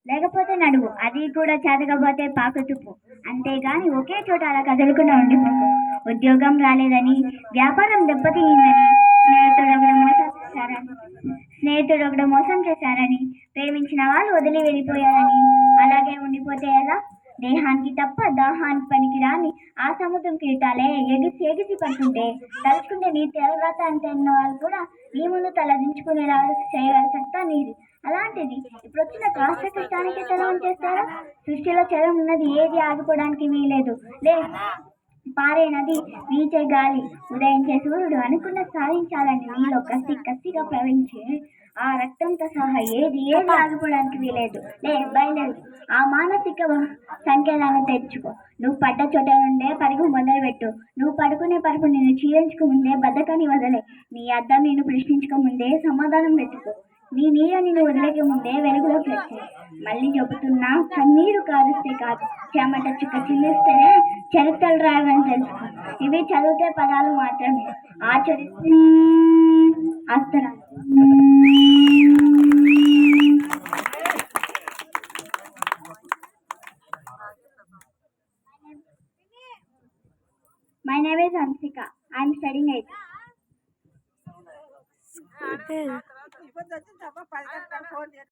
లేకపోతే నడువు, అది కూడా చేతకపోతే పాకుతుప్పు. అంతేగాని ఒకే చోట అలా కదలకుండా ఉండిపోకు. ఉద్యోగం రాలేదని, వ్యాపారం దెబ్బతిందని, స్నేహితుడు ఒకడు మోసం చేశారని, ప్రేమించిన వాళ్ళు వదిలి వెళ్ళిపోయారని అలాగే ఉండిపోతే ఎలా? దేహానికి తప్ప దాహానికి పనికి రాని ఆ సముద్రం కిరీటాలే ఎగిసి ఎగిసి పడుతుంటే తలుచుకుంటే నీ తెలవ్రత అంటే అన్న వాళ్ళు కూడా నీ ముందు తలదించుకునేలా చేయగల సత్తా నీది. అలాంటిది ఇప్పుడు వచ్చిన కాస్త కష్టానికి చలవం చేస్తారా? సృష్టిలో చలం ఉన్నది ఏది ఆగిపోవడానికి వీలేదు. లే, పారే నది, వీచే గాలి, ఉదయించే సూర్యుడు అనుకున్న సాధించాలని నీలో కసి కసిగా ప్రవహించే ఆ రక్తంతో సహా ఏది ఏది ఆగిపోవడానికి వీలేదు. లే, బయలుదేరు. ఆ మానసిక సంకేతాన్ని తెచ్చుకో. నువ్వు పడ్డ చోట నుండే పరుగు మొదలుపెట్టు. నువ్వు పడుకునే పరుపు నిన్ను చీలించుకు ముందే బద్దకాన్ని వదలే. నీ అద్దం నిన్ను ప్రశ్నించక ముందే సమాధానం వెతుకో. నీ నీడ నిన్ను వదిలేక ముందే వెలుగులోకి వచ్చాయి. మళ్ళీ చెబుతున్నా, కన్నీరు కారుస్తే కాదు, చెమట చుక్క చిల్లిస్తేనే చరిత్రలు రాయని తెలుసుకో. ఇవి చదివితే పదాలు మాత్రమే, ఆచరిస్తే అస్త్రాలు. My name is Ansika. I am studying 8th.